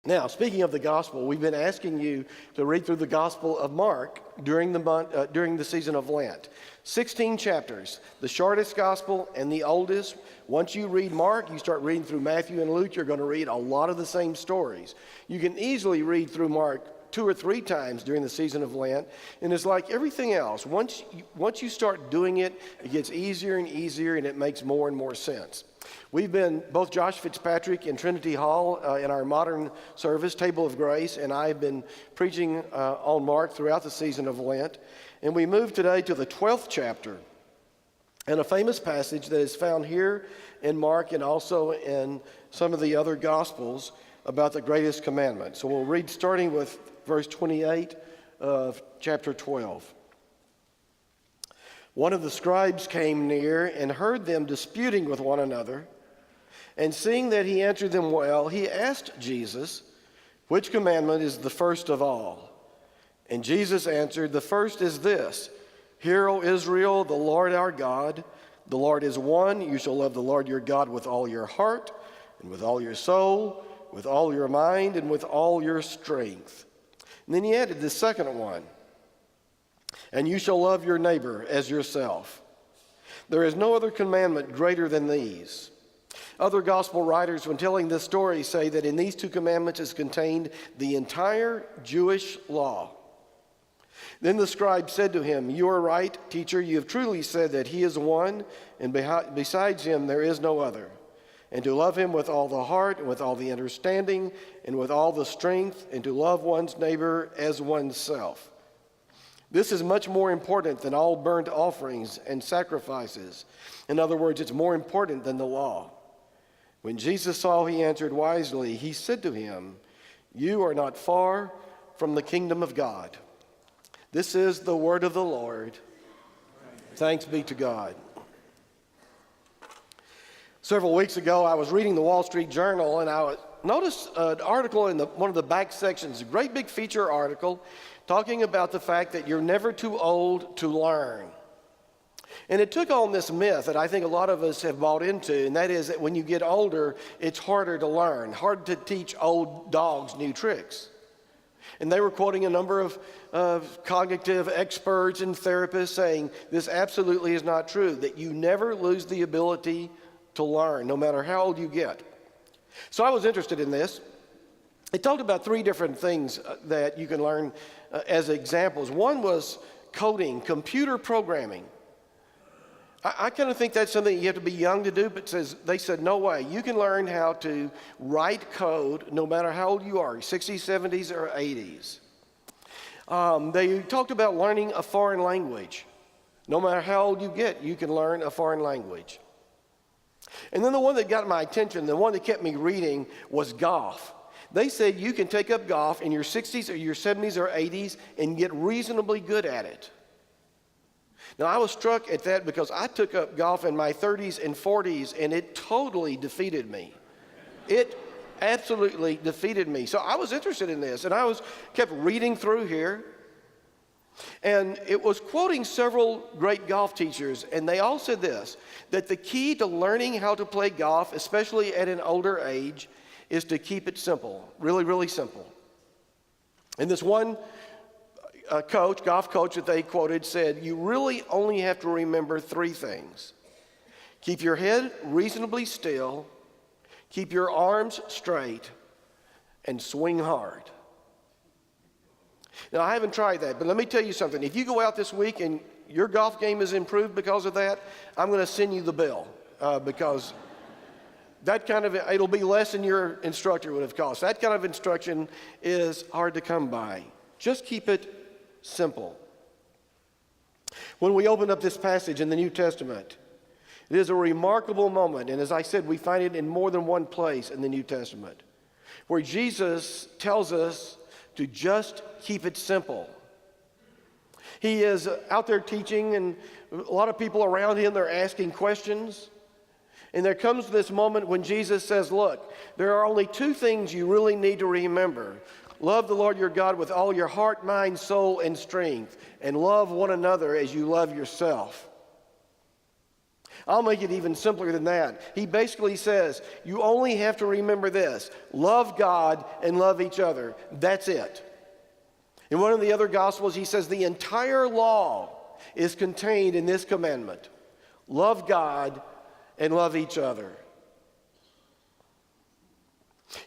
Now, speaking of the gospel, we've been asking you to read through the Gospel of Mark during the season of Lent. 16 chapters, the shortest gospel and the oldest. Once you read Mark, you start reading through Matthew and Luke, you're going to read a lot of the same stories. You can easily read through Mark 2 or 3 times during the season of Lent, and it's like everything else. Once you start doing it, it gets easier and easier, and it makes more and more sense. We've been, both Josh Fitzpatrick in Trinity Hall in our modern service, Table of Grace, and I've been preaching on Mark throughout the season of Lent. And we move today to the 12th chapter and a famous passage that is found here in Mark and also in some of the other Gospels about the greatest commandment. So we'll read starting with verse 28 of chapter 12. One of the scribes came near and heard them disputing with one another. And seeing that he answered them well, he asked Jesus, "Which commandment is the first of all?" And Jesus answered, "The first is this, Hear, O Israel, the Lord our God, the Lord is one. You shall love the Lord your God with all your heart, and with all your soul, with all your mind, and with all your strength." And then he added the second one, "And you shall love your neighbor as yourself. There is no other commandment greater than these." Other gospel writers, when telling this story, say that in these 2 commandments is contained the entire Jewish law. Then the scribe said to him, "You are right, teacher. You have truly said that he is one, and besides him there is no other. And to love him with all the heart, and with all the understanding, and with all the strength, and to love one's neighbor as oneself. This is much more important than all burnt offerings and sacrifices." In other words, it's more important than the law. When Jesus saw he answered wisely, he said to him, "You are not far from the kingdom of God." This is the word of the Lord. Thanks be to God. Several weeks ago, I was reading the Wall Street Journal, and I noticed an article in one of the back sections, a great big feature article, talking about the fact that you're never too old to learn. And it took on this myth that I think a lot of us have bought into, and that is that when you get older, it's harder to learn, hard to teach old dogs new tricks. And they were quoting a number of cognitive experts and therapists saying this absolutely is not true, that you never lose the ability to learn, no matter how old you get. So I was interested in this. It talked about 3 different things that you can learn as examples. One was coding, computer programming. I kind of think that's something you have to be young to do, but they said, no way. You can learn how to write code no matter how old you are, 60s, 70s, or 80s. They talked about learning a foreign language. No matter how old you get, you can learn a foreign language. And then the one that got my attention, the one that kept me reading, was golf. They said you can take up golf in your 60s or your 70s or 80s and get reasonably good at it. Now, I was struck at that because I took up golf in my 30s and 40s, and it totally defeated me. It absolutely defeated me. So I was interested in this, and I kept reading through here, and it was quoting several great golf teachers, and they all said this, that the key to learning how to play golf, especially at an older age, is to keep it simple, really, really simple. And this one golf coach that they quoted said, you really only have to remember 3 things. Keep your head reasonably still, keep your arms straight, and swing hard. Now, I haven't tried that, but let me tell you something. If you go out this week and your golf game is improved because of that, I'm going to send you the bill because it'll be less than your instructor would have cost. That kind of instruction is hard to come by. Just keep it simple. When we open up this passage in the New Testament, it is a remarkable moment, and as I said, we find it in more than one place in the New Testament, where Jesus tells us to just keep it simple. He is out there teaching, and a lot of people around him, they're asking questions. And there comes this moment when Jesus says, look, there are only 2 things you really need to remember. Love the Lord your God with all your heart, mind, soul, and strength, and love one another as you love yourself. I'll make it even simpler than that. He basically says, you only have to remember this: love God and love each other. That's it. In one of the other Gospels, he says the entire law is contained in this commandment: love God and love each other.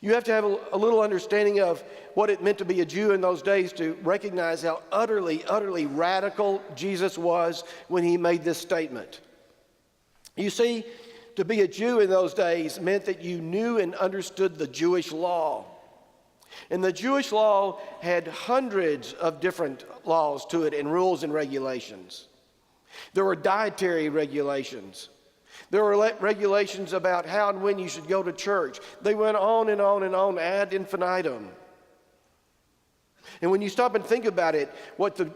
You have to have a little understanding of what it meant to be a Jew in those days to recognize how utterly, utterly radical Jesus was when he made this statement. You see, to be a Jew in those days meant that you knew and understood the Jewish law. And the Jewish law had hundreds of different laws to it and rules and regulations. There were dietary regulations. There were regulations about how and when you should go to church. They went on and on and on ad infinitum. And when you stop and think about it, what the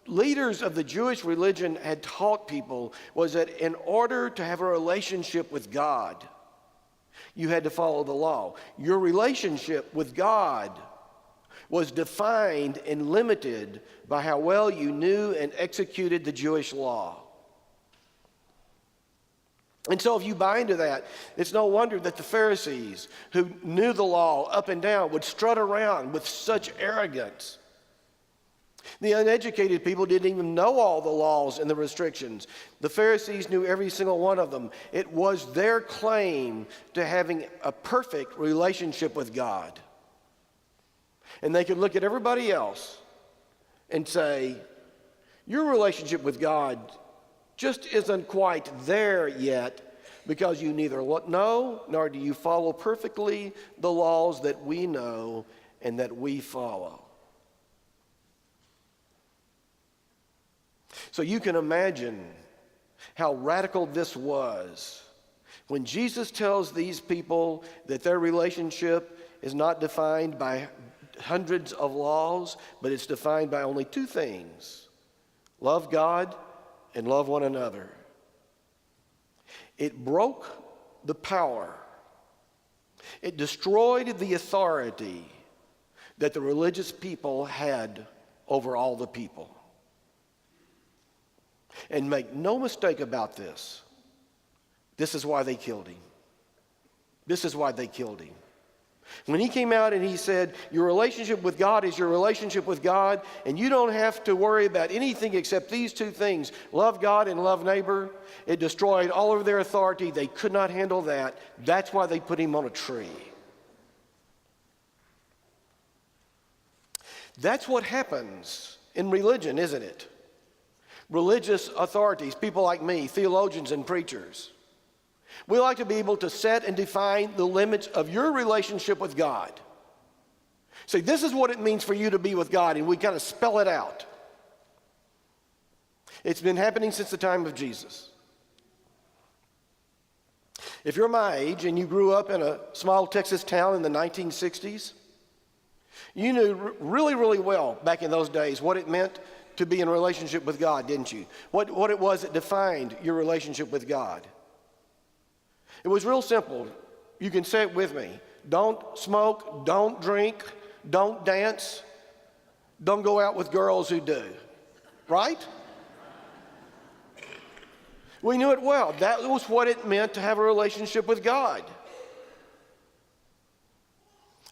leaders of the Jewish religion had taught people was that in order to have a relationship with God, you had to follow the law. Your relationship with God was defined and limited by how well you knew and executed the Jewish law. And so if you buy into that, it's no wonder that the Pharisees, who knew the law up and down, would strut around with such arrogance. The uneducated people didn't even know all the laws and the restrictions. The Pharisees knew every single one of them. It was their claim to having a perfect relationship with God. And they could look at everybody else and say, your relationship with God just isn't quite there yet, because you neither know nor do you follow perfectly the laws that we know and that we follow. So you can imagine how radical this was when Jesus tells these people that their relationship is not defined by hundreds of laws, but it's defined by only two things: love God and love one another. It broke the power. It destroyed the authority that the religious people had over all the people. And make no mistake about this, this is why they killed him. This is why they killed him. When he came out and he said, your relationship with God is your relationship with God, and you don't have to worry about anything except these two things: love God and love neighbor, it destroyed all of their authority. They could not handle that. That's why they put him on a tree. That's what happens in religion, isn't it? Religious authorities, people like me, theologians and preachers, we like to be able to set and define the limits of your relationship with God. Say, this is what it means for you to be with God, and we kind of spell it out. It's been happening since the time of Jesus. If you're my age and you grew up in a small Texas town in the 1960s, you knew really, really well back in those days what it meant to be in a relationship with God, didn't you? What it was that defined your relationship with God. It was real simple. You can say it with me. Don't smoke, don't drink, don't dance, don't go out with girls who do. Right? We knew it well. That was what it meant to have a relationship with God.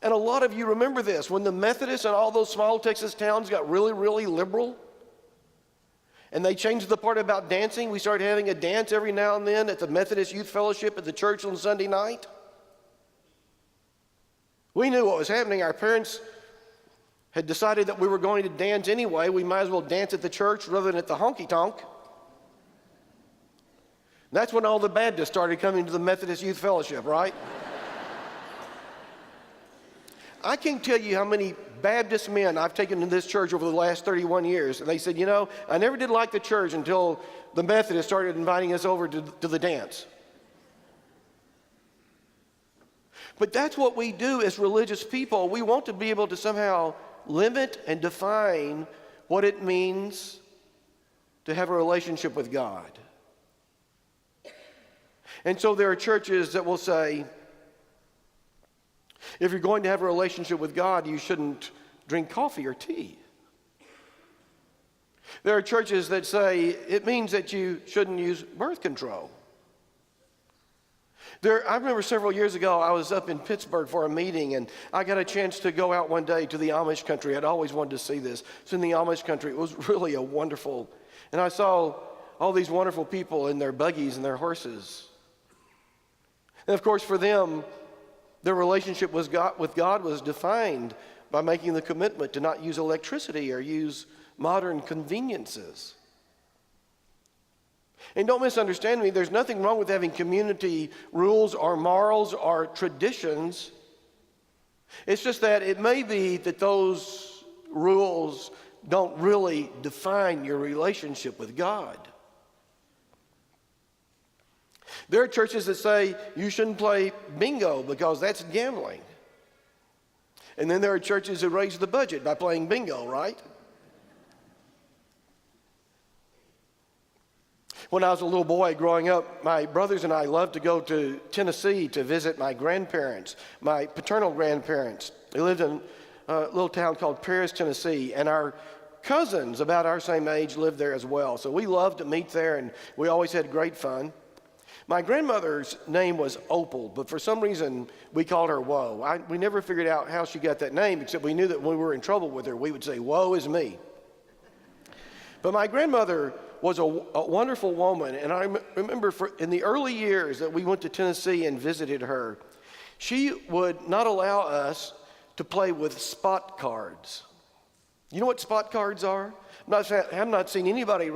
And a lot of you remember this. When the Methodists and all those small Texas towns got really, really liberal, and they changed the part about dancing, we started having a dance every now and then at the Methodist Youth Fellowship at the church on Sunday night. We knew what was happening. Our parents had decided that we were going to dance anyway. We might as well dance at the church rather than at the honky-tonk. That's when all the Baptists started coming to the Methodist Youth Fellowship, right? I can't tell you how many Baptist men I've taken to this church over the last 31 years. And they said, you know, I never did like the church until the Methodists started inviting us over to the dance. But that's what we do as religious people. We want to be able to somehow limit and define what it means to have a relationship with God. And so there are churches that will say, if you're going to have a relationship with God, you shouldn't drink coffee or tea. There are churches that say it means that you shouldn't use birth control. I remember several years ago, I was up in Pittsburgh for a meeting, and I got a chance to go out one day to the Amish country. I'd always wanted to see this. It's in the Amish country. It was really a wonderful, and I saw all these wonderful people in their buggies and their horses. And of course, for them, their relationship with God was defined by making the commitment to not use electricity or use modern conveniences. And don't misunderstand me, there's nothing wrong with having community rules or morals or traditions. It's just that it may be that those rules don't really define your relationship with God. There are churches that say you shouldn't play bingo because that's gambling. And then there are churches that raise the budget by playing bingo, right? When I was a little boy growing up, my brothers and I loved to go to Tennessee to visit my grandparents, my paternal grandparents. They lived in a little town called Paris, Tennessee, and our cousins about our same age lived there as well. So we loved to meet there, and we always had great fun. My grandmother's name was Opal, but for some reason we called her Woe. We never figured out how she got that name, except we knew that when we were in trouble with her, we would say, "Woe is me." But my grandmother was a wonderful woman, and I remember in the early years that we went to Tennessee and visited her, she would not allow us to play with spot cards. You know what spot cards are? I've not seen anybody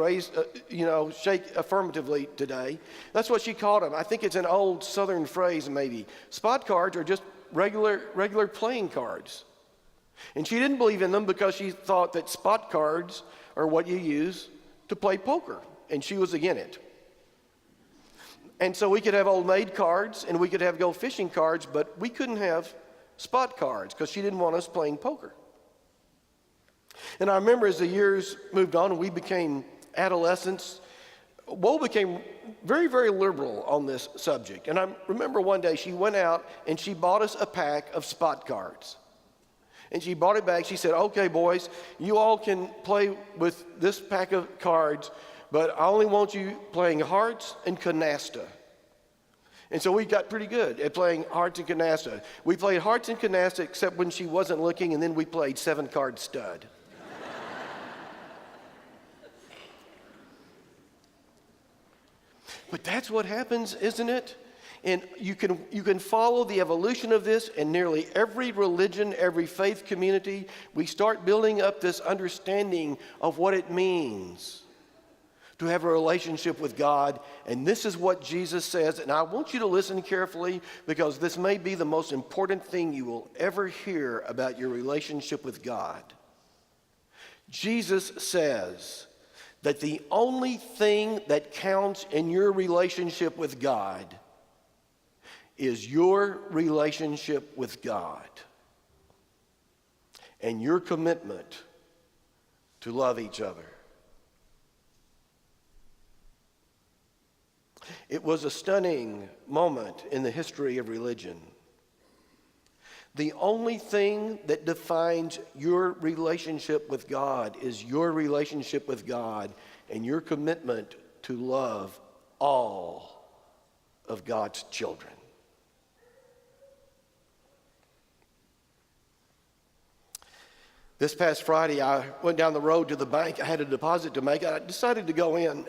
shake affirmatively today. That's what she called them. I think it's an old Southern phrase maybe. Spot cards are just regular playing cards. And she didn't believe in them because she thought that spot cards are what you use to play poker, and she was against it. And so we could have old maid cards, and we could have go fishing cards, but we couldn't have spot cards because she didn't want us playing poker. And I remember as the years moved on and we became adolescents, Woe became very, very liberal on this subject. And I remember one day she went out and she bought us a pack of spot cards. And she brought it back. She said, "Okay, boys, you all can play with this pack of cards, but I only want you playing hearts and canasta." And so we got pretty good at playing hearts and canasta. We played hearts and canasta except when she wasn't looking, and then we played 7-card stud. But that's what happens, isn't it? And you can follow the evolution of this in nearly every religion, every faith community. We start building up this understanding of what it means to have a relationship with God. And this is what Jesus says. And I want you to listen carefully because this may be the most important thing you will ever hear about your relationship with God. Jesus says that the only thing that counts in your relationship with God is your relationship with God and your commitment to love each other. It was a stunning moment in the history of religion. The only thing that defines your relationship with God is your relationship with God and your commitment to love all of God's children. This past Friday, I went down the road to the bank. I had a deposit to make. I decided to go in.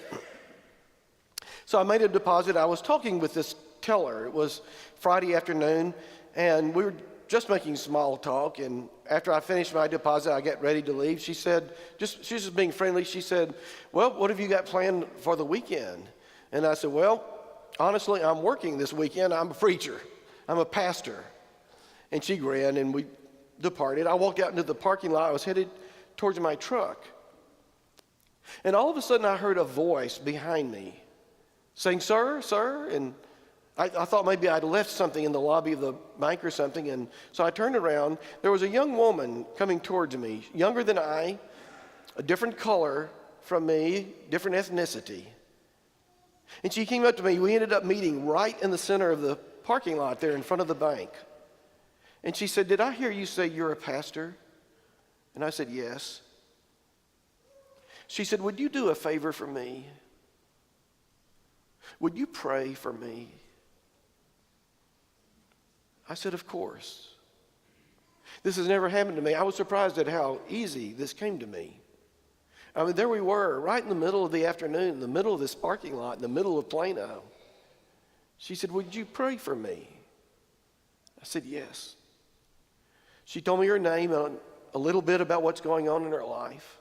So I made a deposit. I was talking with this teller. It was Friday afternoon, and we were just making small talk. And after I finished my deposit, I got ready to leave. She said, she's just being friendly. She said, "Well, what have you got planned for the weekend?" And I said, "Well, honestly, I'm working this weekend. I'm a preacher. I'm a pastor." And she grinned, and we departed. I walked out into the parking lot. I was headed towards my truck. And all of a sudden, I heard a voice behind me saying, "Sir, sir." And I thought maybe I'd left something in the lobby of the bank or something. And so I turned around. There was a young woman coming towards me, younger than I, a different color from me, different ethnicity. And she came up to me. We ended up meeting right in the center of the parking lot there in front of the bank. And she said, "Did I hear you say you're a pastor?" And I said, "Yes." She said, "Would you do a favor for me? Would you pray for me?" I said, of course. This has never happened to me. I was surprised at how easy this came to me. I mean, there we were, right in the middle of the afternoon, in the middle of this parking lot, in the middle of Plano. She said, would you pray for me? I said, yes. She told me her name and a little bit about what's going on in her life.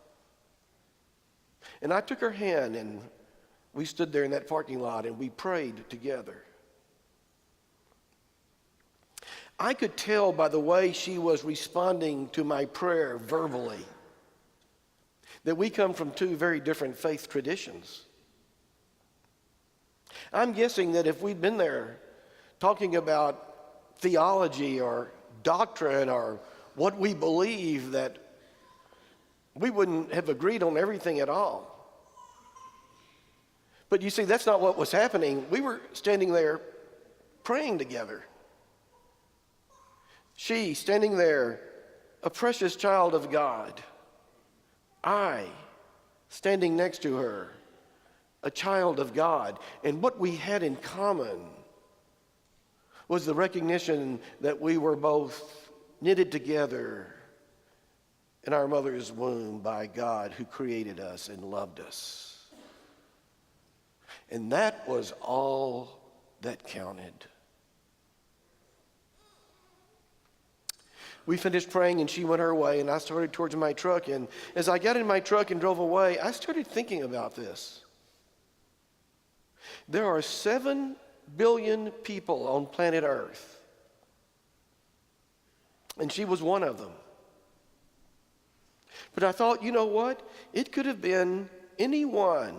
And I took her hand, and we stood there in that parking lot, and we prayed together. I could tell by the way she was responding to my prayer verbally that we come from two very different faith traditions. I'm guessing that if we'd been there talking about theology or doctrine or what we believe, that we wouldn't have agreed on everything at all. But you see, that's not what was happening. We were standing there praying together. She standing there, a precious child of God. I standing next to her, a child of God. And what we had in common was the recognition that we were both knitted together in our mother's womb by God who created us and loved us. And that was all that counted. We finished praying and she went her way, and I started towards my truck. And as I got in my truck and drove away, I started thinking about this. There are 7 billion people on planet Earth, and she was one of them. But I thought, you know what? It could have been any one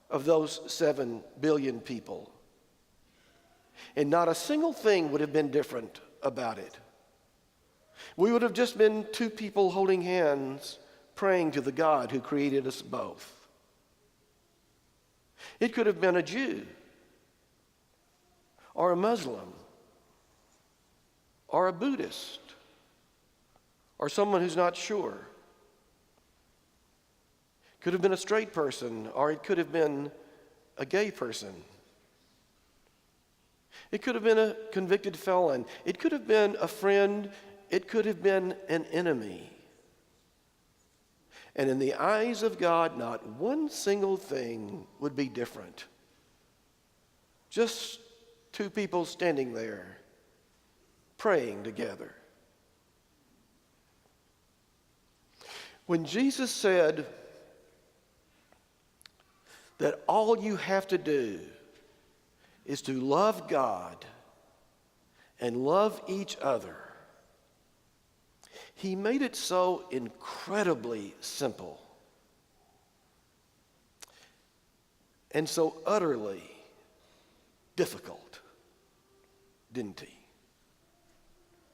of those 7 billion people, and not a single thing would have been different about it. We would have just been two people holding hands, praying to the God who created us both. It could have been a Jew, or a Muslim, or a Buddhist, or someone who's not sure. It could have been a straight person, or it could have been a gay person. It could have been a convicted felon. It could have been a friend. It could have been an enemy. And in the eyes of God, not one single thing would be different. Just two people standing there, praying together. When Jesus said that all you have to do is to love God and love each other, he made it so incredibly simple and so utterly difficult, didn't he?